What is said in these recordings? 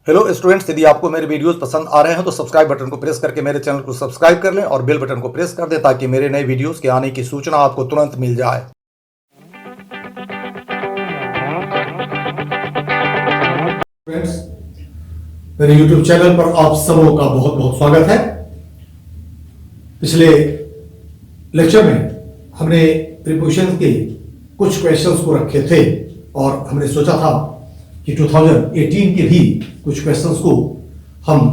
Hello students, यदि आपको मेरे वीडियोस पसंद आ रहे हैं तो सब्सक्राइब बटन को प्रेस करके मेरे चैनल को सब्सक्राइब कर लें और बेल बटन को प्रेस कर दें ताकि मेरे नए वीडियोस के आने की सूचना आपको तुरंत मिल जाए। फ्रेंड्स, मेरे YouTube चैनल पर आप सबों का बहुत बहुत स्वागत है। पिछले लेक्चर में हमने प्रीपोजिशन के कुछ क्वेश्चंस को रखे थे और हमने सोचा था कि 2018 के भी कुछ क्वेश्चंस को हम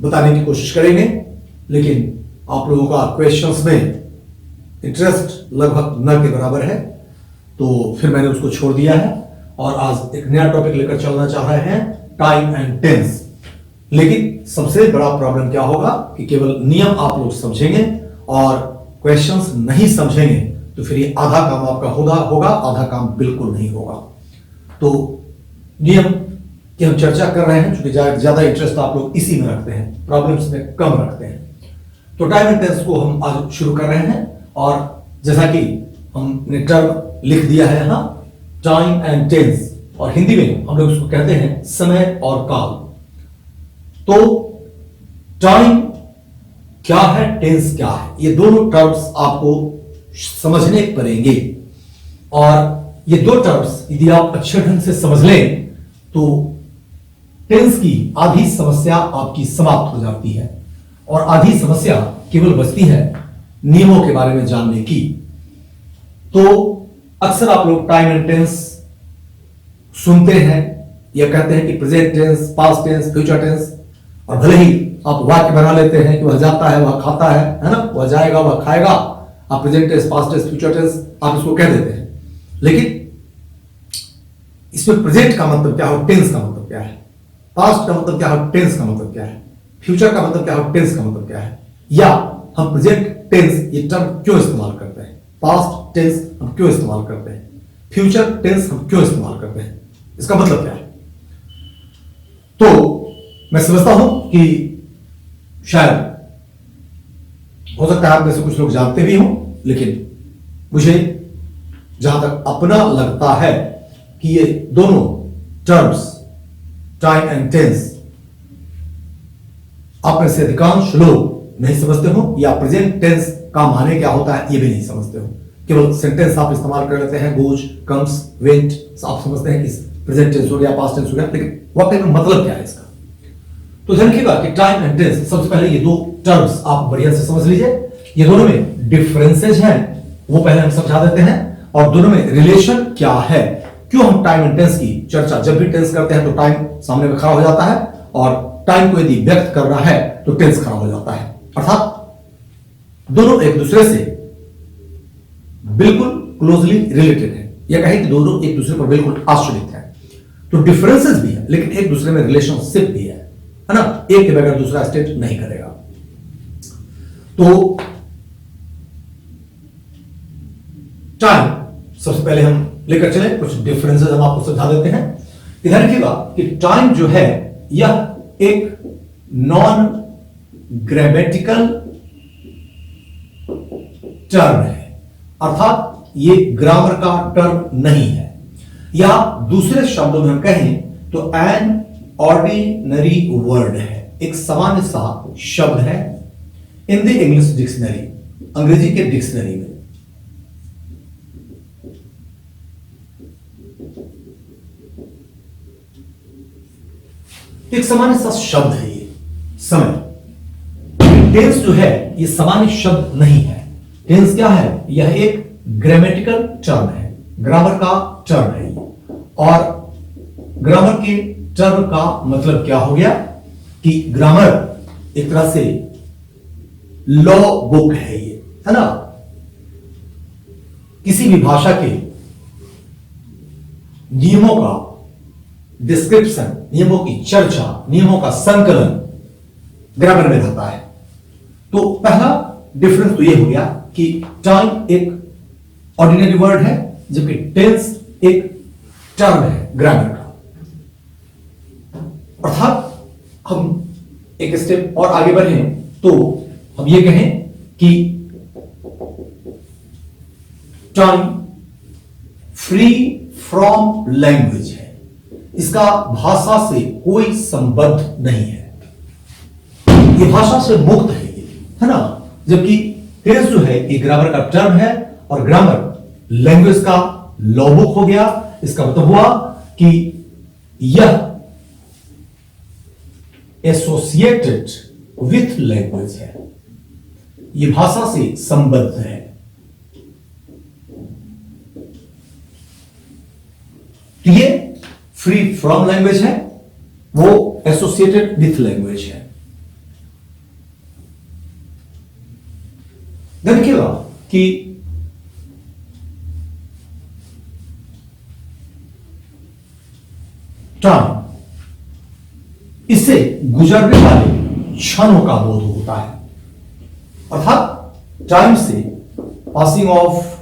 बताने की कोशिश करेंगे, लेकिन आप लोगों का क्वेश्चंस में इंटरेस्ट लगभग न के बराबर है, तो फिर मैंने उसको छोड़ दिया है और आज एक नया टॉपिक लेकर चलना चाह रहे हैं, टाइम एंड टेंस। लेकिन सबसे बड़ा प्रॉब्लम क्या होगा कि केवल नियम आप लोग समझेंगे और क्वेश्चंस नहीं समझेंगे तो फिर ये आधा काम आपका होगा, आधा काम बिल्कुल नहीं होगा। तो नियम की हम चर्चा कर रहे हैं क्योंकि ज्यादा इंटरेस्ट आप लोग इसी में रखते हैं, प्रॉब्लम्स में कम रखते हैं। तो टाइम एंड टेंस को हम आज शुरू कर रहे हैं और जैसा कि हमने टर्म लिख दिया है यहां, टाइम एंड टेंस, और हिंदी में हम लोग उसको कहते हैं समय और काल। तो टाइम क्या है, टेंस क्या है, ये दोनों टर्म्स आपको समझने पड़ेंगे और ये दो टर्म्स यदि आप अच्छे ढंग से समझ लें तो टेंस की आधी समस्या आपकी समाप्त हो जाती है और आधी समस्या केवल बचती है नियमों के बारे में जानने की। तो अक्सर आप लोग टाइम एंड टेंस सुनते हैं या कहते हैं कि present tense, past tense, future tense, और भले ही आप वाक्य बना लेते हैं कि वह जाता है, वह खाता है ना, वह जाएगा, वह खाएगा। आप present tense, past tense, future tense आप इसको कह देते हैं, लेकिन इसमें प्रेजेंट का मतलब क्या हो, टेंस का मतलब क्या है, पास्ट का मतलब क्या हो, टेंस का मतलब क्या है, फ्यूचर का मतलब क्या हो, टेंस का मतलब क्या है, या हम प्रेजेंट टेंस ये टर्म क्यों इस्तेमाल करते हैं, पास्ट टेंस हम क्यों इस्तेमाल करते हैं, फ्यूचर टेंस हम क्यों इस्तेमाल करते हैं, इसका मतलब क्या है। तो मैं समझता हूं कि शायद हो सकता है आप में से कुछ लोग जानते भी हों, लेकिन मुझे जहां तक अपना लगता है कि ये दोनों टर्म्स टाइम एंड टेंस आप में से अधिकांश लोग नहीं समझते हो, या प्रेजेंट टेंस का माने क्या होता है ये भी नहीं समझते हो। केवल सेंटेंस आप इस्तेमाल कर लेते हैं, गोज, कम्स, वेंट, आप समझते हैं कि प्रेजेंट टेंस हो गया, पास्ट टेंस हो गया, लेकिन वाकई में मतलब क्या है इसका। तो ध्यान रखिएगा कि टाइम एंड टेंस, सबसे पहले ये दो टर्म्स आप बढ़िया से समझ लीजिए। ये दोनों में डिफरेंसेज हैं, वो पहले हम समझा देते हैं, और दोनों में रिलेशन क्या है। क्यों हम टाइम एंड टेंस की चर्चा, जब भी टेंस करते हैं तो टाइम सामने में खड़ा हो जाता है, और टाइम को यदि व्यक्त कर रहा है तो टेंस खड़ा हो जाता है, अर्थात दोनों एक दूसरे से बिल्कुल क्लोजली रिलेटेड है, या कहें कि दोनों एक दूसरे पर बिल्कुल आश्रित है। तो डिफरेंसेस भी है लेकिन एक दूसरे में रिलेशनशिप भी है ना, एक के बगैर दूसरा स्टेट नहीं करेगा। तो टाइम सबसे पहले हम लेकर चले, कुछ डिफरेंसेस हम आपको समझा देते हैं। इधर देखिएगा कि टाइम जो है यह एक नॉन ग्रामेटिकल टर्म है, अर्थात ये ग्रामर का टर्म नहीं है, या दूसरे शब्दों में हम कहें तो एन ऑर्डिनरी वर्ड है, एक सामान्य सा शब्द है इन द इंग्लिश डिक्शनरी, अंग्रेजी के डिक्शनरी में। एक सामान्य सा शब्द है ये समय। टेंस जो है ये सामान्य शब्द नहीं है। टेंस क्या है, यह एक ग्रामेटिकल टर्म है, ग्रामर का टर्म है, और ग्रामर के टर्म का मतलब क्या हो गया कि ग्रामर एक तरह से लॉ बुक है ये, है ना। किसी भी भाषा के नियमों का डिस्क्रिप्शन, नियमों की चर्चा, नियमों का संकलन ग्रामर में रहता है। तो पहला डिफरेंस तो यह हो गया कि टाइम एक ऑर्डिनरी वर्ड है, जबकि टेंस एक टर्म है ग्रामर का। अर्थात हम एक स्टेप और आगे बढ़े तो हम ये कहें कि टाइम फ्री फ्रॉम लैंग्वेज है, इसका भाषा से कोई संबंध नहीं है, ये भाषा से मुक्त है ना। जबकि टेंस जो है ये ग्रामर का टर्म है, और ग्रामर लैंग्वेज का लॉ बुक हो गया। इसका मतलब हुआ कि यह एसोसिएटेड विथ लैंग्वेज है, यह भाषा से संबद्ध है। तो ये फ्री फ्रॉम लैंग्वेज है, वो एसोसिएटेड विथ लैंग्वेज है। देखिएगा कि टाइम, इससे गुजरने वाले क्षणों का बोध होता है, अर्थात टाइम से passing of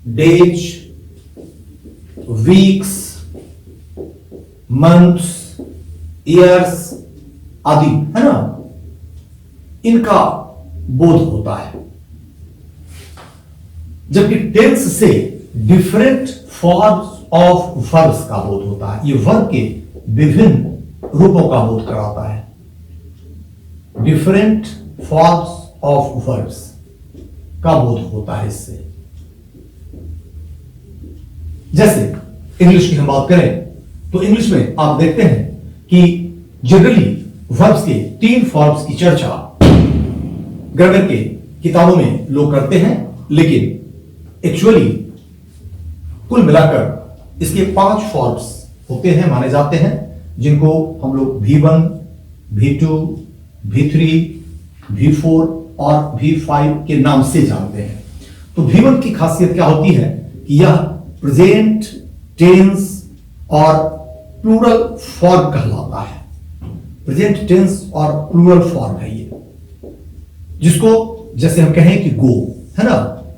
days, weeks, months, years आदि, है ना, इनका बोध होता है। जबकि टेंस से डिफरेंट फॉर्म्स ऑफ वर्ब्स का बोध होता है, ये वर्ब के विभिन्न रूपों का बोध कराता है। डिफरेंट फॉर्म्स ऑफ वर्ब्स का बोध होता है इससे। जैसे इंग्लिश की हम बात करें तो इंग्लिश में आप देखते हैं कि जनरली वर्ब्स के 3 फॉर्म्स की चर्चा ग्रामर के किताबों में लोग करते हैं, लेकिन एक्चुअली कुल मिलाकर इसके 5 फॉर्म्स होते हैं, माने जाते हैं, जिनको हम लोग V1, V2, V3, V4 और V5 के नाम से जानते हैं। तो V1 की खासियत क्या होती है कि यह प्रेजेंट टेंस और प्लूरल फॉर्म कहलाता है। प्रेजेंट टेंस और प्लूरल फॉर्म है ये, जिसको जैसे हम कहें कि गो, है ना,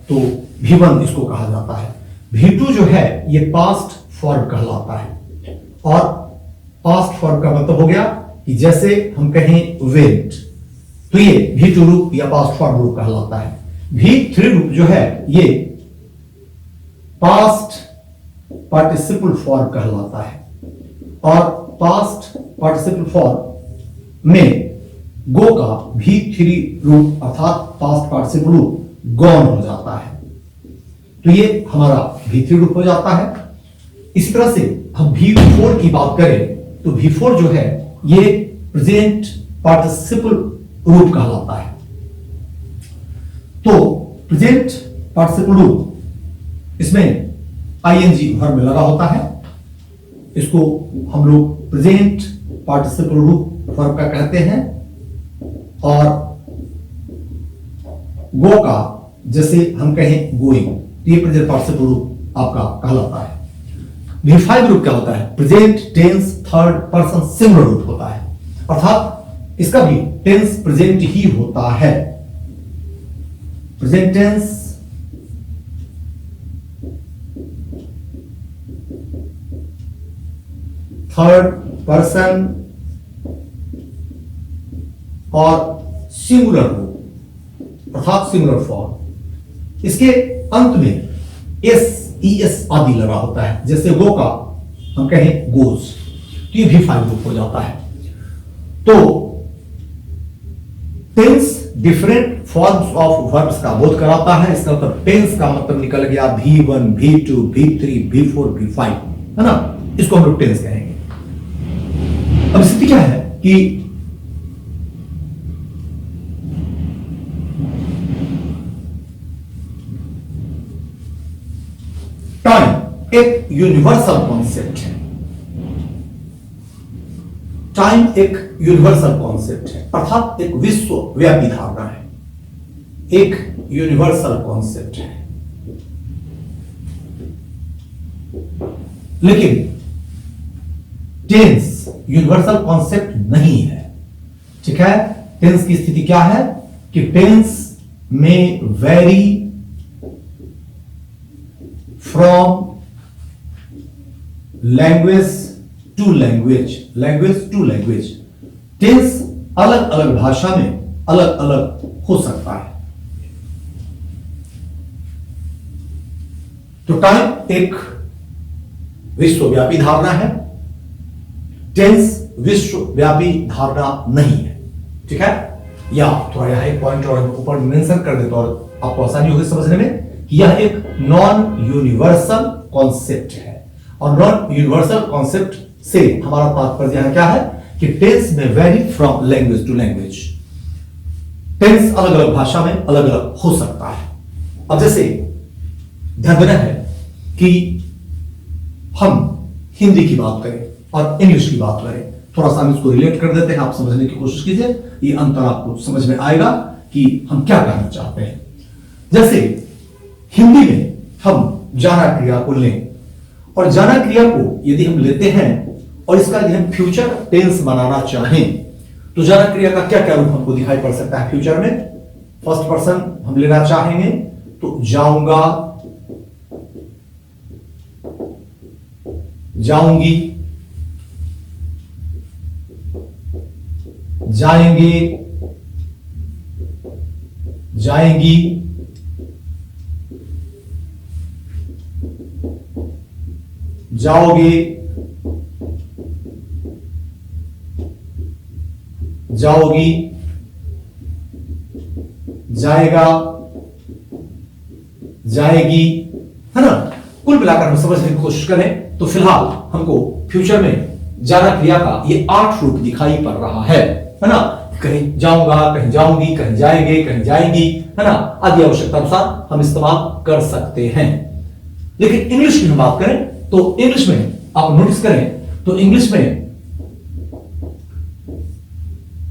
तो V1 इसको कहा जाता है। V2 जो है ये पास्ट फॉर्म कहलाता है, और पास्ट फॉर्म का मतलब हो गया कि जैसे हम कहें वेंट, तो ये V2 रूप या पास्ट फॉर्म रूप कहलाता है। V3 रूप जो है ये पास्ट पार्टिसिपल फॉर्म कहलाता है, और पास्ट पार्टिसिपल फॉर्म में गो का V3 रूप अर्थात पास्ट पार्टिसिपल रूप गॉन हो जाता है, तो ये हमारा V3 रूप हो जाता है। इस तरह से हम V4 की बात करें तो V4 जो है ये प्रेजेंट पार्टिसिपल रूप कहलाता है। तो प्रेजेंट पार्टिसिपल रूप, इसमें ING वर्ब में लगा होता है, इसको हम लोग प्रेजेंट पार्टिसिपल रूप वर्ब का कहते हैं। और गो का जैसे हम कहें गोइंग, तो ये प्रेजेंट पार्टिसिपल रूप आपका कहलाता है। V5 रूप क्या होता है? Present tense third person singular रूप होता है, अर्थात इसका भी टेंस प्रेजेंट ही होता है। प्रेजेंट टेंस थर्ड पर्सन और सिंगुलर रूप अर्थात सिंगुलर फॉर्म। इसके अंत में एस आदि लगा होता है, जैसे गो का हम कहें गोज, तो ये V5 रूप हो जाता है। तो tense different forms of verbs का बोध कराता है। इसका मतलब टेंस का मतलब निकल गया V1, V2, V3, V4, V5, है ना, इसको हम लोग टेंस कहेंगे। अब स्थिति क्या है कि टाइम एक यूनिवर्सल कॉन्सेप्ट है। टाइम एक यूनिवर्सल कॉन्सेप्ट है, अर्थात एक विश्वव्यापी धारणा है, एक यूनिवर्सल कॉन्सेप्ट है। लेकिन टेंस यूनिवर्सल कॉन्सेप्ट नहीं है, ठीक है। टेंस की स्थिति क्या है कि टेंस में vary from language to language, language to language. Tense अलग अलग भाषा में अलग अलग हो सकता है। तो टाइम एक विश्वव्यापी धारणा है, टेंस विश्वव्यापी धारणा नहीं है। ठीक है, या थोड़ा यहां एक पॉइंट और ऊपर मेंशन कर देता और आपको आसानी होगी समझने में कि यह एक नॉन यूनिवर्सल कॉन्सेप्ट है। और नॉन यूनिवर्सल कॉन्सेप्ट से हमारा तात्पर्य यहां क्या है कि टेंस में vary from language to language. Tense अलग अलग भाषा में अलग अलग हो सकता है। अब जैसे ध्यान देना है कि हम हिंदी की बात करें और इंग्लिश की बात करें, थोड़ा सा हम इसको रिलेट कर देते हैं, आप समझने की कोशिश कीजिए, ये अंतर आपको समझ में आएगा कि हम क्या कहना चाहते हैं। जैसे हिंदी में हम जाना क्रिया को लें और जाना क्रिया को यदि हम लेते हैं और इसका यदि हम फ्यूचर टेंस बनाना चाहें तो जाना क्रिया का क्या क्या रूप हमको दिखाई पड़ सकता है फ्यूचर में। फर्स्ट पर्सन हम लेना चाहेंगे तो जाऊंगा, जाऊंगी, जाएंगे, जाएंगी, जाओगे, जाओगी, जाएगा, जाएगी, है ना। कुल मिलाकर हम समझने की कोशिश करें तो फिलहाल हमको फ्यूचर में जाना क्रिया का ये 8 रूप दिखाई पड़ रहा है ना। कहीं जाऊंगा, कहीं जाऊंगी, कहीं जाएंगे, कहीं जाएंगी, है ना, आदि आवश्यकता अनुसार हम इस्तेमाल कर सकते हैं। लेकिन इंग्लिश की हम बात करें तो इंग्लिश में आप नोटिस करें तो इंग्लिश में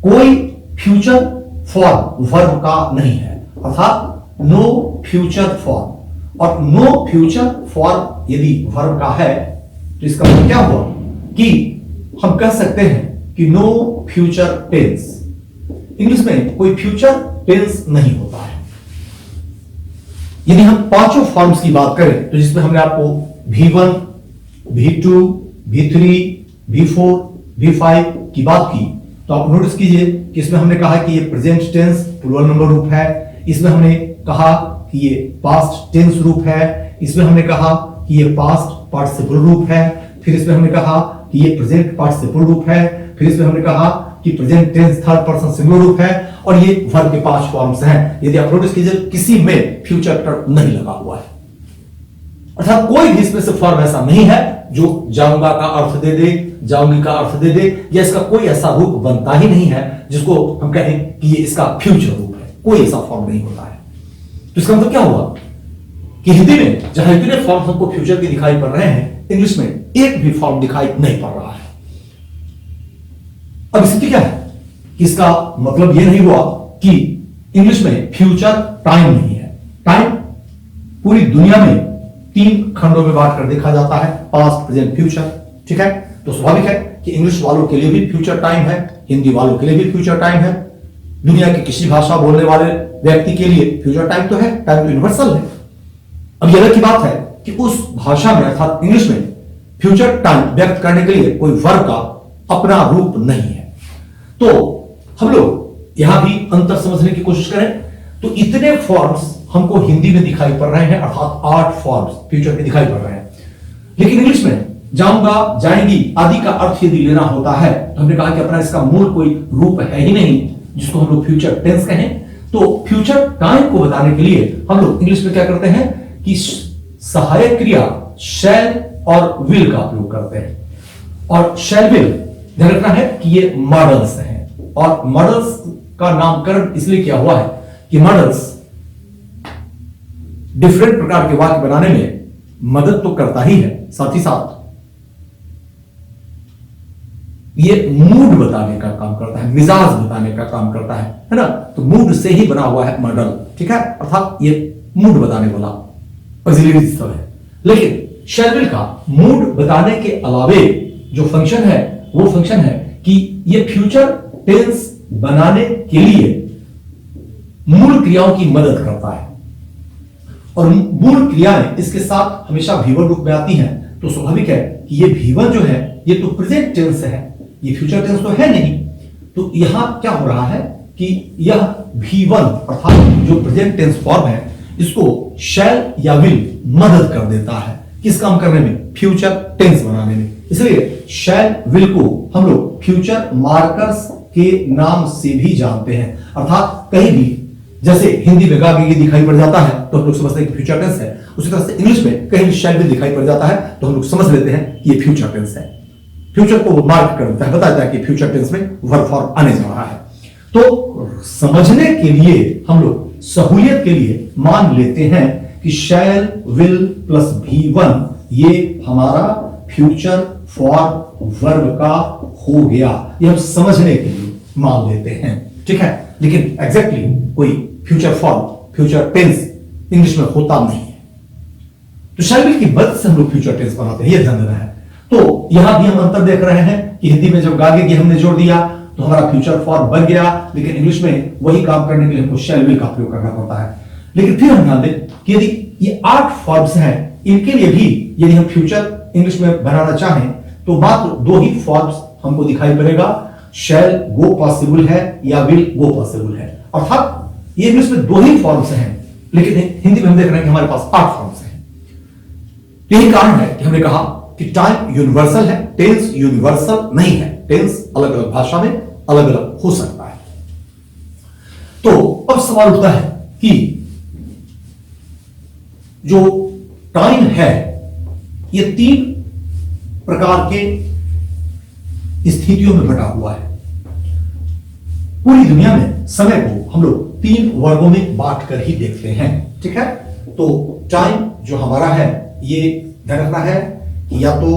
कोई फ्यूचर फॉर्म वर्ब का नहीं है, अर्थात नो फ्यूचर फॉर्म। और नो फ्यूचर फॉर्म यदि वर्ब का है तो इसका मतलब क्या हुआ कि हम कह सकते हैं कि नो फ्यूचर टेंस। इंग्लिश में कोई फ्यूचर टेंस नहीं होता है। यदि हम 5 फॉर्म्स की बात करें तो जिसमें हमने आपको V1, V2, V3, V4, V5 की बात की तो आप नोटिस कीजिए कि इसमें हमने कहा कि ये प्रेजेंट टेंस प्लूरल नंबर रूप है, इसमें हमने कहा कि ये पास्ट टेंस रूप है, इसमें हमने कहा कि ये पास्ट पार्टिसिपल रूप है, फिर इसमें हमने कहा कि ये प्रेजेंट पार्टिसिपल रूप है, फिर इसमें हमने कहा कि present tense third person singular रूप है और ये वर्ब के 5 फॉर्म्स हैं। यदि आप नोटिस कीजिए किसी में फ्यूचर टर्म नहीं लगा हुआ है, अर्थात कोई भी इसमें से फॉर्म ऐसा नहीं है जो जाऊंगा का अर्थ दे दे, जाऊंगी का अर्थ दे दे, या इसका कोई ऐसा रूप बनता ही नहीं है जिसको हम कहें कि ये इसका फ्यूचर रूप है। कोई ऐसा फॉर्म नहीं होता है। तो इसका मतलब क्या हुआ कि हिंदी में जहां इतने फॉर्म हमको फ्यूचर के दिखाई पड़ रहे हैं, इंग्लिश में एक भी फॉर्म दिखाई नहीं पड़ रहा है। अब स्थिति क्या है कि इसका मतलब यह नहीं हुआ कि इंग्लिश में फ्यूचर टाइम नहीं है। टाइम पूरी दुनिया में 3 खंडों में बांट कर देखा जाता है, पास्ट, प्रेजेंट, फ्यूचर। ठीक है, तो स्वाभाविक है कि इंग्लिश वालों के लिए भी फ्यूचर टाइम है, हिंदी वालों के लिए भी फ्यूचर टाइम है, दुनिया की किसी भाषा बोलने वाले व्यक्ति के लिए फ्यूचर टाइम तो है, टाइम तो यूनिवर्सल है। अब यह की बात है कि उस भाषा में अर्थात इंग्लिश में फ्यूचर टाइम व्यक्त करने के लिए कोई वर्ब का अपना रूप नहीं है। तो हम लोग यहां भी अंतर समझने की कोशिश करें तो इतने फॉर्म्स हमको हिंदी में दिखाई पड़ रहे हैं, अर्थात 8 फॉर्म्स फ्यूचर में दिखाई पड़ रहे हैं। लेकिन इंग्लिश में जाऊंगा, जाएंगी आदि का अर्थ यदि लेना होता है तो हमने कहा कि अपना इसका मूल कोई रूप है ही नहीं जिसको हम लोग फ्यूचर टेंस कहें। तो फ्यूचर टाइम को बताने के लिए हम लोग इंग्लिश में क्या करते हैं कि सहायक क्रिया शैल और विल का प्रयोग करते हैं। और शैल विल ध्यान रखना है कि ये मॉडल्स हैं, और मॉडल्स का नामकरण इसलिए किया हुआ है कि मॉडल्स डिफरेंट प्रकार के वाक्य बनाने में मदद तो करता ही है, साथ ही साथ ये मूड बताने का काम करता है, मिजाज बताने का काम करता है ना। तो मूड से ही बना हुआ है मॉडल। ठीक है, अर्थात ये मूड बताने वाला ऑक्सिलरी सिस्टम है। लेकिन शैल का मूड बताने के अलावे जो फंक्शन है वो फंक्शन है कि ये फ्यूचर टेंस बनाने के लिए मूल क्रियाओं की मदद करता है, और मूल क्रियाएं इसके साथ हमेशा V1 रूप में आती हैं। तो स्वाभाविक है कि ये V1 जो है ये तो प्रेजेंट टेंस है, ये फ्यूचर टेंस तो है नहीं। तो यहां क्या हो रहा है कि यह V1 अर्थात जो प्रेजेंट टेंस फॉर्म है इसको शैल या विल मदद कर देता है। किस काम करने में, फ्यूचर टेंस बनाने में। इसलिए शैल विल को हम लोग फ्यूचर मार्कर्स के नाम से भी जानते हैं। अर्थात कहीं भी जैसे हिंदी में गागे दिखाई पड़ जाता है तो हम लोग समझते हैं कि फ्यूचर टेंस है, उसी तरह से इंग्लिश में कहीं भी शैल विल दिखाई पड़ जाता है तो हम लोग समझ लेते हैं कि ये फ्यूचर टेंस है। फ्यूचर को वो मार्क कर देता है, बताता है कि फ्यूचर टेंस में वर्ब फॉर्म आने जा रहा है। तो समझने के लिए हम लोग सहूलियत के लिए मान लेते हैं कि शैल विल प्लस V1 ये हमारा फ्यूचर फॉर वर्ब का हो गया। ये हम समझने के लिए मान लेते हैं, ठीक है। लेकिन एग्जैक्टली कोई future form, future tense English में होता नहीं है। तो शैल विल की मदद से हम लोग फ्यूचर टेंस बनाते हैं, ये ध्यान देना है। तो यहां भी हम अंतर देख रहे हैं कि हिंदी में जब गागे की हमने जोड़ दिया तो हमारा फ्यूचर फॉर्म बन गया, लेकिन इंग्लिश में वही काम करने के लिए हमको शैल विल का प्रयोग करना पड़ता है। लेकिन फिर हम ध्यान दें कि यदि ये 8 फॉर्म्स हैं, इनके लिए भी यदि हम फ्यूचर इंग्लिश में बनाना चाहें तो मात्र 2 ही फॉर्म्स हमको दिखाई पड़ेगा, शैल गो पॉसिबल है या विल गो पॉसिबल है। अर्थात ये इंग्लिश में 2 ही फॉर्म्स हैं, लेकिन हिंदी में हम देख रहे हैं कि हमारे पास 8 फॉर्म्स हैं। यही कारण है कि हमने कहा कि टाइम यूनिवर्सल है, टेंस यूनिवर्सल नहीं है। टेंस अलग अलग भाषा में अलग अलग हो सकता है। तो अब सवाल उठता है कि जो टाइम है ये 3 प्रकार के स्थितियों में बटा हुआ है। पूरी दुनिया में समय को हम लोग 3 वर्गों में बांट कर ही देखते हैं, ठीक है। तो टाइम जो हमारा है ये ध्यान रखना है कि या तो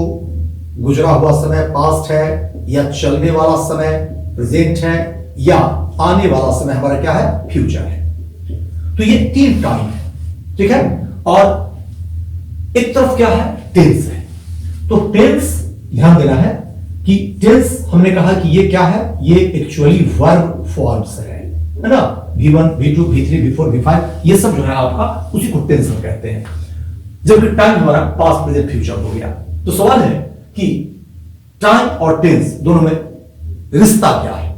गुजरा हुआ समय पास्ट है, या चलने वाला समय प्रेजेंट है, या आने वाला समय हमारा क्या है, फ्यूचर है। तो ये 3 टाइम है, ठीक है। और एक तरफ क्या है, टेंस है। तो टेंस ध्यान देना है कि टेंस हमने कहा कि ये क्या है, ये एक्चुअली वर्ब फॉर्म्स है ना। V1, V2, V3, V4, V5 ये सब जो है आपका उसी को टेंस हम कहते हैं। जबकि टाइम हमारा पास्ट प्रेजेंट फ्यूचर हो गया। तो सवाल है कि टाइम और टेंस दोनों में रिश्ता क्या है।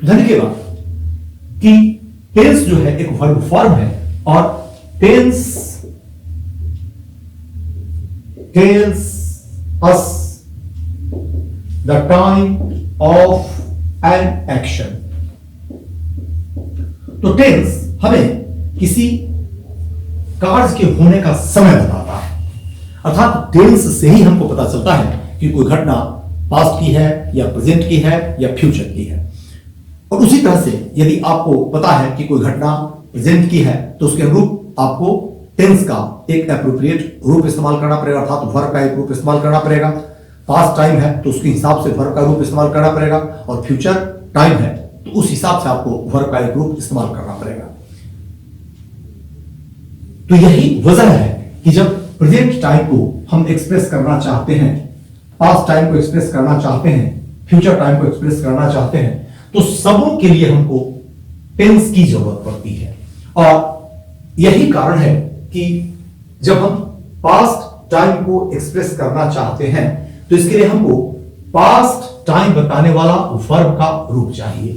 ध्यान रखिएगा कि टेंस जो है एक वर्ब फॉर्म है और tense tells us the time of an action. तो टेंस हमें किसी कार्य के होने का समय बताता है। अर्थात टेंस से ही हमको पता चलता है कि कोई घटना पास्ट की है या प्रेजेंट की है या फ्यूचर की है। और उसी तरह से यदि आपको पता है कि कोई घटना प्रेजेंट की है तो उसके अनुरूप आपको टेंस का एक एप्रोप्रिएट रूप इस्तेमाल करना पड़ेगा, अर्थात वर्ब का एक रूप इस्तेमाल करना पड़ेगा। पास्ट टाइम है तो उसके हिसाब से वर्ब का रूप इस्तेमाल करना पड़ेगा, और फ्यूचर टाइम है तो उस हिसाब से आपको वर्ब का एक रूप इस्तेमाल करना पड़ेगा। तो यही वजह है कि जब प्रेजेंट टाइम को हम एक्सप्रेस करना चाहते हैं, पास्ट टाइम को एक्सप्रेस करना चाहते हैं, फ्यूचर टाइम को एक्सप्रेस करना चाहते हैं, तो सबों के लिए हमको टेंस की जरूरत पड़ती है। और यही कारण है कि जब हम पास्ट टाइम को एक्सप्रेस करना चाहते हैं तो इसके लिए हमको पास्ट टाइम बताने वाला वर्ब का रूप चाहिए।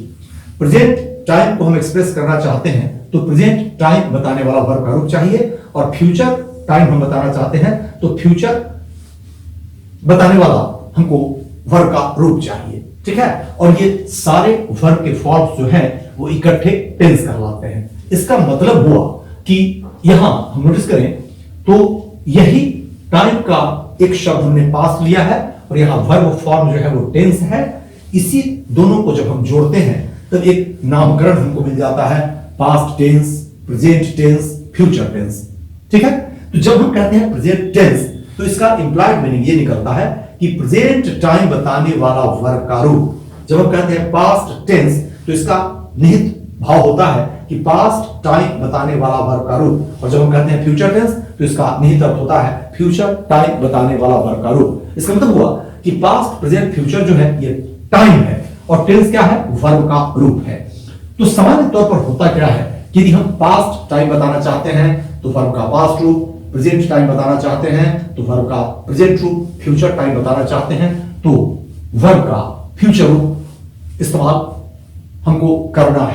प्रेजेंट टाइम को हम एक्सप्रेस करना चाहते हैं तो प्रेजेंट टाइम बताने वाला वर्ब का रूप चाहिए, और फ्यूचर टाइम हम बताना चाहते हैं तो फ्यूचर बताने वाला हमको वर्ब का रूप चाहिए, ठीक है। और ये सारे वर्ब के फॉर्म्स जो हैं वो इकट्ठे टेंस कहलाते हैं। इसका मतलब हुआ कि यहां हम नोटिस करें तो यही टाइम का एक शब्द हमने पास्ट लिया है और यहां वर्ब फॉर्म जो है वो टेंस है। इसी दोनों को जब हम जोड़ते हैं तब एक नामकरण हमको मिल जाता है, past tense, present tense, future tense, ठीक है। तो जब हम कहते हैं प्रेजेंट टेंस तो इसका इंप्लाइड मीनिंग ये निकलता है कि प्रेजेंट टाइम बताने वाला वर्ब का रूप। जब हम कहते हैं पास्ट टेंस तो इसका निहित भाव होता है कि पास्ट टाइम बताने वाला वर्ब का रूप, और जब हम कहते हैं फ्यूचर टेंस तो इसका निहित अर्थ होता है फ्यूचर टाइम बताने वाला वर्ब का रूप। इसका मतलब हुआ कि पास्ट प्रेजेंट फ्यूचर जो है ये टाइम है और टेंस क्या है, वर्ब का रूप है। तो सामान्य तौर पर होता क्या है कि यदि हम पास्ट टाइम बताना चाहते हैं तो वर्ब का पास्ट रूप, प्रेजेंट टाइम बताना चाहते हैं तो वर्ब का प्रेजेंट रूप, फ्यूचर टाइम बताना चाहते हैं तो वर्ब का फ्यूचर रूप इस्तेमाल हमको करना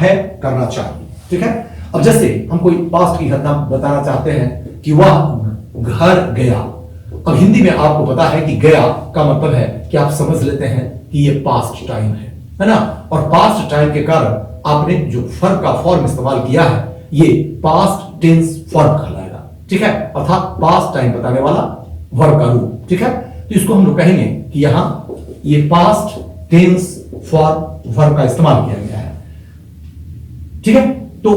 चाहिए, ठीक है। अब जैसे हम कोई पास्ट की घटना बताना चाहते हैं कि वह घर गया। अब हिंदी में आपको पता है कि गया का मतलब है कि आप समझ लेते हैं कि ये पास्ट टाइम है ना। और पास्ट टाइम के कारण आपने जो फर्क का फॉर्म इस्तेमाल किया है ये पास्ट टेंस फॉर्म कहलाएगा, ठीक है, अर्थात पास्ट टाइम बताने वाला वर्ब का रूप, ठीक है। तो इसको हम लोग कहेंगे कि यहां ये पास्ट टेंस फॉर्म वर्ब का इस्तेमाल किया गया है, ठीक है। तो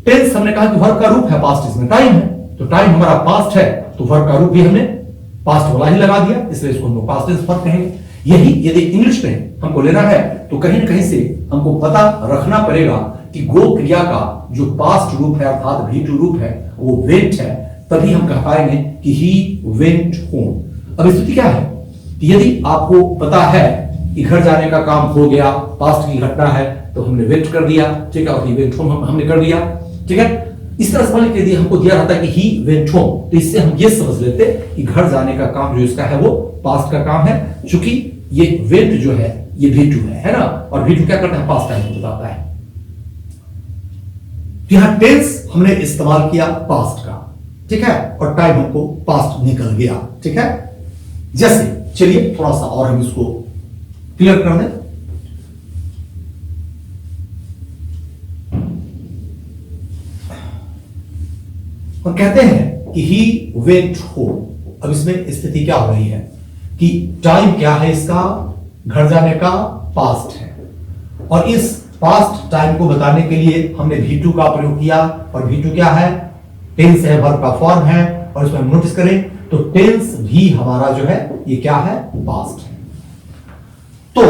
टेंस हमने कहा कि वर्ब का रूप है, पास्ट इसमें टाइम है, तो टाइम हमारा पास्ट है तो वर्ब का रूप भी हमने पास्ट वाला ही लगा दिया, इसलिए इसको हम लोग पास्ट टेंस वर्ब कहेंगे। यही यदि इंग्लिश में हमको लेना है तो कहीं ना कहीं से हमको पता रखना पड़ेगा कि गो क्रिया का जो पास्ट रूप है अर्थात V2 रूप है वो वेंट है, तभी हम कह पाएंगे कि ही वेंट होम। अब स्थिति क्या है कि यदि आपको पता है कि घर जाने का काम हो गया, पास्ट की घटना है, तो हमने वेंट कर दिया, ठीक है, और ही वेंट होम हमने कर दिया, ठीक है। इस तरह समझ के लिए हमको दिया रहता है कि ही वेंट होम, तो इससे हम ये समझ लेते कि घर जाने का काम जो इसका है वो पास्ट का काम है, क्योंकि ये वेंट जो है ये V2 है ना, और V2 क्या करता है, पास्ट टाइम को बताता है। यहां टेंस हमने इस्तेमाल किया पास्ट का, ठीक है, और टाइम हमको पास्ट निकल गया, ठीक है। जैसे चलिए थोड़ा सा और हम इसको क्लियर कर दें। हम कहते हैं कि ही वेंट होम। अब इसमें स्थिति क्या हो रही है कि टाइम क्या है इसका, घर जाने का पास्ट है, और इस पास्ट टाइम को बताने के लिए हमने V2 का प्रयोग किया, और V2 क्या है, टेंस है, वर्ब का फॉर्म है, और इसमें हम नोटिस करें तो टेंस भी हमारा जो है ये क्या है, पास्ट है। तो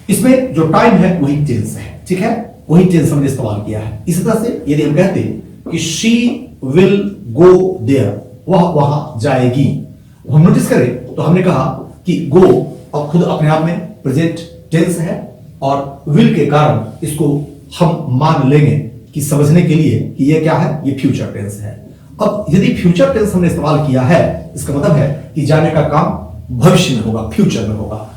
इसमें जो टाइम है वही टेंस है, ठीक है, वही टेंस हमने इस्तेमाल किया है। इसी तरह से यदि हम कहते कि शी विल गो देयर, वह वहां जाएगी, हम नोटिस करें तो हमने कहा कि गो और खुद अपने आप में प्रेजेंट टेंस है, और विल के कारण इसको हम मान लेंगे कि समझने के लिए कि ये क्या है, ये फ्यूचर टेंस है। अब यदि फ्यूचर टेंस हमने इस्तेमाल किया है, इसका मतलब है कि जाने का काम भविष्य में होगा, फ्यूचर में होगा।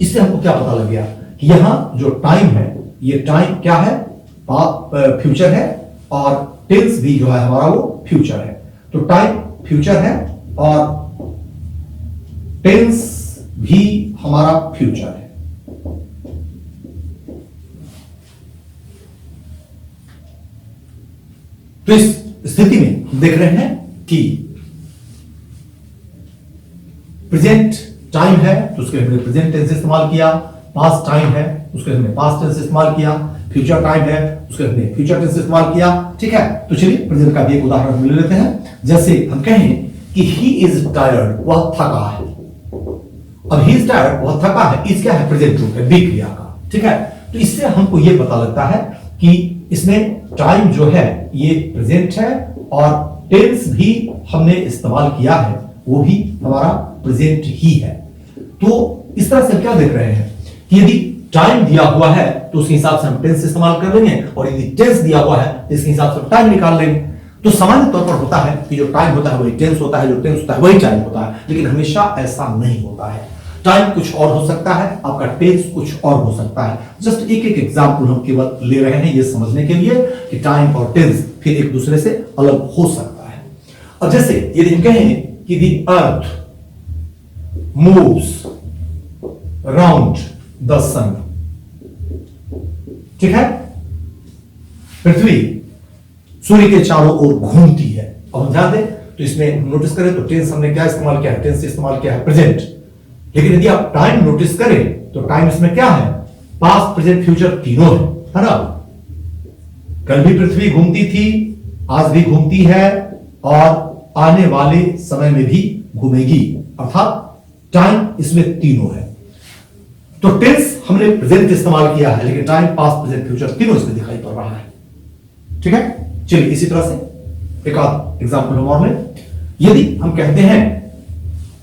इससे हमको क्या पता लग गया कि यहां जो टाइम है ये टाइम क्या है, फ्यूचर है, और टेंस भी जो है हमारा वो फ्यूचर है। तो टाइम फ्यूचर है और टेंस भी हमारा फ्यूचर है। तो इस स्थिति में हम देख रहे हैं कि प्रेजेंट टाइम है तो उसके लिए हमने प्रेजेंट टेंस इस्तेमाल किया, पास्ट टाइम है उसके लिए हमने पास्ट टेंस इस्तेमाल किया, फ्यूचर टाइम है उसके लिए हमने फ्यूचर टेंस इस्तेमाल किया, ठीक है। तो चलिए प्रेजेंट का भी एक उदाहरण ले लेते हैं। जैसे हम कहें कि ही इज टायर्ड, वह थका है। अब ही इज टायर्ड, वह थका है, इस क्या है, प्रेजेंट रूप है, बी क्रिया का, ठीक है। तो इससे हमको यह पता लगता है कि इसमें टाइम जो है ये प्रेजेंट है, और टेंस भी हमने इस्तेमाल किया है वो भी हमारा प्रेजेंट ही है। तो इस तरह से हम क्या देख रहे हैं कि यदि टाइम दिया हुआ है तो उसके हिसाब से हम टेंस इस्तेमाल कर लेंगे, और यदि टेंस दिया हुआ है तो इसके हिसाब से टाइम निकाल लेंगे। तो सामान्य तौर पर होता है कि जो टाइम होता है वही टेंस होता है, जो टेंस होता है वही टाइम होता है, लेकिन हमेशा ऐसा नहीं होता है। टाइम कुछ और हो सकता है, आपका टेंस कुछ और हो सकता है। जस्ट एक एक एग्जांपल हम केवल ले रहे हैं ये समझने के लिए कि टाइम और टेंस फिर एक दूसरे से अलग हो सकता है। अब जैसे यदि हम कहें कि the earth moves round the sun, ठीक है, पृथ्वी सूर्य के चारों ओर घूमती है। अब हम ध्यान दें तो इसमें नोटिस करें तो टेंस हमने क्या इस्तेमाल किया है, टेंस इस्तेमाल किया है प्रेजेंट। लेकिन यदि आप टाइम नोटिस करें तो टाइम इसमें क्या है, पास्ट प्रेजेंट फ्यूचर तीनों है ना। कल भी पृथ्वी घूमती थी, आज भी घूमती है, और आने वाले समय में भी घूमेगी, अर्थात टाइम इसमें तीनों है। तो टेंस हमने प्रेजेंट इस्तेमाल किया है, लेकिन टाइम पास्ट प्रेजेंट फ्यूचर तीनों इसमें दिखाई पड़ रहा है, ठीक है। चलिए इसी तरह से एक आध एग्जाम्पल हम और लें। यदि हम कहते हैं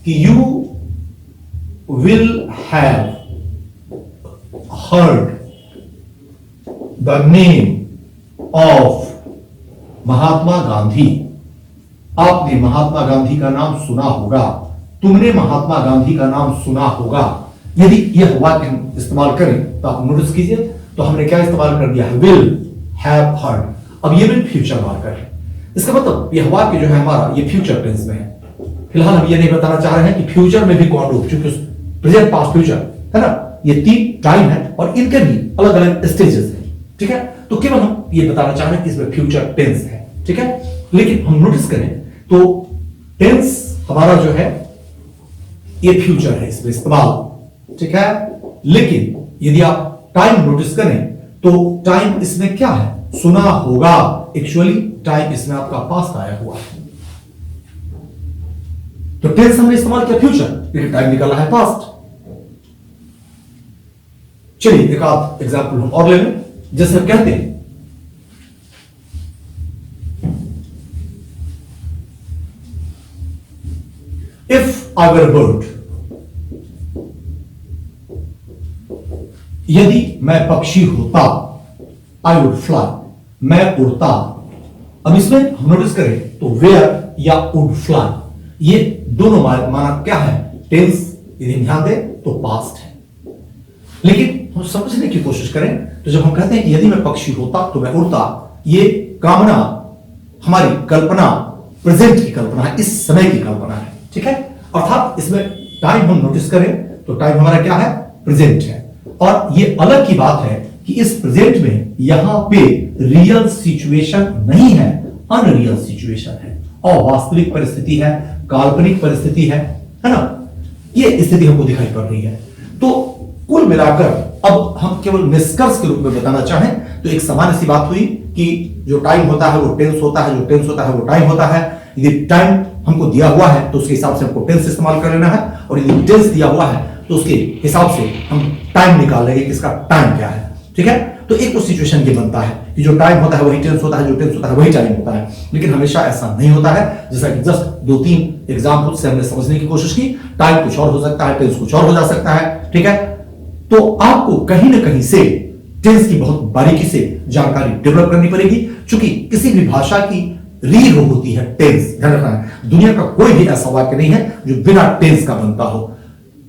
कि you will have heard the name of Mahatma Gandhi, आपने महात्मा गांधी का नाम सुना होगा, तुमने महात्मा गांधी का नाम सुना होगा। यदि यह वाक्य हम इस्तेमाल करें तो आप नोटिस कीजिए तो हमने क्या इस्तेमाल कर दिया है, will have heard। अब ये भी फ्यूचर मार्कर है, इसका मतलब यह वाक्य जो है हमारा ये फ्यूचर टेंस में है। फिलहाल हम ये नहीं बताना चाह रहे हैं कि फ्यूचर में भी कौन रूप, क्योंकि प्रेजेंट पास्ट फ्यूचर है ना, ये 3 टाइम है और इनके भी अलग अलग स्टेजेस हैं, ठीक है। तो केवल हम ये बताना चाह रहे हैं कि इसमें फ्यूचर टेंस है, ठीक है। लेकिन हम नोटिस करें तो टेंस हमारा जो है ये फ्यूचर है इसमें इस्तेमाल, ठीक है। लेकिन यदि आप टाइम नोटिस करें तो टाइम इसमें क्या है, सुना होगा, एक्चुअली टाइम इसमें आपका पास्ट आया हुआ है। तो टेंस हमने इस्तेमाल किया फ्यूचर, लेकिन टाइम निकाला है पास्ट। चलिए एक आध एग्जाम्पल हम और ले लें। जैसे कहते हैं इफ आई वर बर्ड, यदि मैं पक्षी होता, आई वुड फ्लाई, मैं उड़ता। अब इसमें हम नोटिस करें तो वेयर या वुड फ्लाई, ये दोनों माना क्या है, टेंस। यदि ध्यान दें तो पास्ट है। लेकिन हम समझने की कोशिश करें तो जब हम कहते हैं यदि मैं पक्षी होता तो मैं उड़ता, ये कामना, हमारी कल्पना, प्रेजेंट की कल्पना है, इस समय की कल्पना है, ठीक है। अर्थात इसमें टाइम हम नोटिस करें तो टाइम हमारा क्या है, प्रेजेंट है। और ये अलग की बात है कि इस प्रेजेंट में यहां पे रियल सिचुएशन नहीं है, अनरियल सिचुएशन है, अवास्तविक परिस्थिति है, काल्पनिक परिस्थिति है ना, ये स्थिति हमको दिखाई पड़ रही है। तो कुल मिलाकर अब हम केवल निष्कर्ष के रूप में बताना चाहें तो एक सामान्य सी बात हुई कि जो टाइम होता है वो टेंस होता है, जो टेंस होता है वो टाइम होता है। यदि टाइम हमको दिया हुआ है तो उसके हिसाब से हमको टेंस इस्तेमाल कर लेना है, और यदि टेंस दिया हुआ है तो उसके हिसाब से हम टाइम निकाल लेंगे कि इसका टाइम क्या है, ठीक है। तो एक तो सिचुएशन ये बनता है कि जो टाइम होता है वही टेंस होता है, जो टेंस होता है वही टाइम होता है। लेकिन हमेशा ऐसा नहीं होता है, जैसा कि जस्ट 2-3 एग्जाम्पल से हमने समझने की कोशिश की। टाइम कुछ और हो सकता है, टेंस कुछ और हो जा सकता है, ठीक है। तो आपको कहीं ना कहीं से टेंस की बहुत बारीकी से जानकारी डेवलप करनी पड़ेगी, क्योंकि किसी भी भाषा की रीढ़ होती है टेंस। ध्यान रखना है, दुनिया का कोई भी ऐसा वाक्य नहीं है जो बिना टेंस का बनता हो।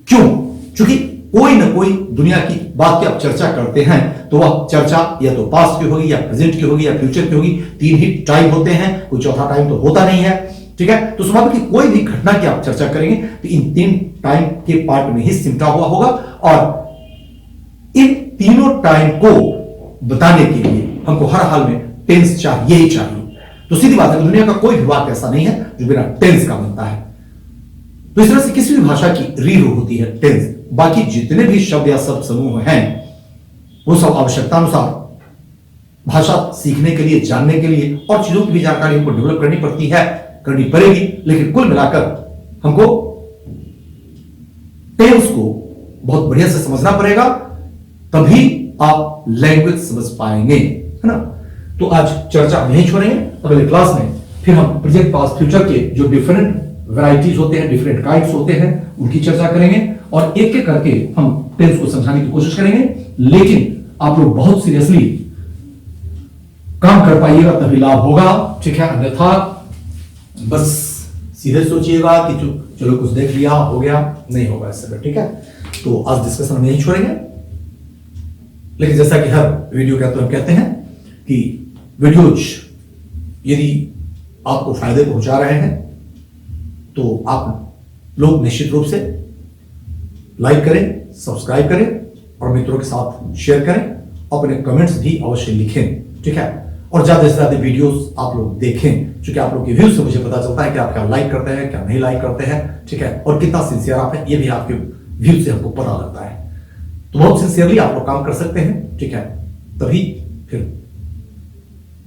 क्यों? क्योंकि कोई ना कोई दुनिया की बात की आप चर्चा करते हैं तो वह चर्चा या तो पास्ट की होगी, या प्रेजेंट की होगी, या फ्यूचर की होगी। 3 ही टाइम होते हैं, कोई चौथा टाइम तो होता नहीं है, ठीक है। तो स्वाभाविक कि कोई भी घटना की आप चर्चा करेंगे तो इन 3 टाइम के पार्ट में ही सिमटा हुआ होगा, और इन तीनों टाइम को बताने के लिए हमको हर हाल में टेंस चाहिए ही चाहिए। तो सीधी बात है, दुनिया का कोई भी वाक्य ऐसा नहीं है जो बिना टेंस का बनता है। तो इस तरह से किसी भी भाषा की रीढ़ होती है टेंस। बाकी जितने भी शब्द या शब्द समूह हैं वो सब आवश्यकता अनुसार भाषा सीखने के लिए, जानने के लिए और चीजों की भी जानकारी हमको डेवलप करनी पड़ती है, करनी पड़ेगी। लेकिन कुल मिलाकर हमको टेंस को बहुत बढ़िया से समझना पड़ेगा, तभी आप लैंग्वेज समझ पाएंगे, है ना। तो आज चर्चा नहीं छोड़ेंगे, अगले क्लास में फिर हम प्रेजेंट पास्ट फ्यूचर के जो डिफरेंट वैरायटीज होते हैं, डिफरेंट काइंड्स होते हैं, उनकी चर्चा करेंगे और एक एक करके हम टेंस को समझाने की कोशिश करेंगे। लेकिन आप लोग बहुत सीरियसली काम कर पाइएगा तभी लाभ होगा, ठीक है। अन्यथा बस सीधे सोचिएगा कि चलो कुछ देख लिया हो गया, नहीं होगा इससे, ठीक है। तो आज डिस्कशन हम यही छोड़ेंगे। लेकिन जैसा कि हर वीडियो के अंत हम कहते हैं कि वीडियोज यदि आपको फायदे पहुंचा रहे हैं तो आप लोग निश्चित रूप से लाइक करें, सब्सक्राइब करें और मित्रों के साथ शेयर करें, अपने कमेंट्स भी अवश्य लिखें, ठीक है। और ज्यादा से ज्यादा वीडियोस आप लोग देखें, क्योंकि आप लोग के व्यूज से मुझे पता चलता है कि आप क्या लाइक करते हैं, क्या नहीं लाइक करते हैं, ठीक है। और कितना सिंसियर आप हैं, ये भी आपके व्यूज से हमको पता लगता है। तो बहुत सिंसियरली आप लोग काम कर सकते हैं, ठीक है। तभी फिर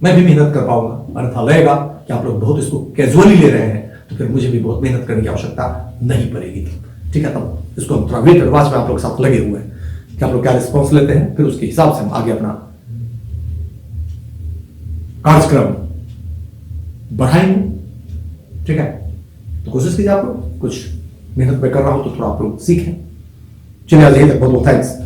मैं भी मेहनत कर पाऊंगा। अन्यथा लगेगा कि आप लोग बहुत इसको कैजुअली ले रहे हैं तो फिर मुझे भी बहुत मेहनत करने की आवश्यकता नहीं पड़ेगी, ठीक है। तब इसको हम थोड़ा वेट एंड वॉच में आप लोग साथ लगे हुए हैं कि आप लोग क्या रिस्पॉन्स लेते हैं, फिर उसके हिसाब से हम आगे अपना कार्यक्रम बढ़ाएंगे, ठीक है। तो कोशिश कीजिए, आप लोग कुछ मेहनत में कर रहा हूं तो थोड़ा आप लोग सीखें। चलिए आज यही तक, बहुत बहुत थैंक्स।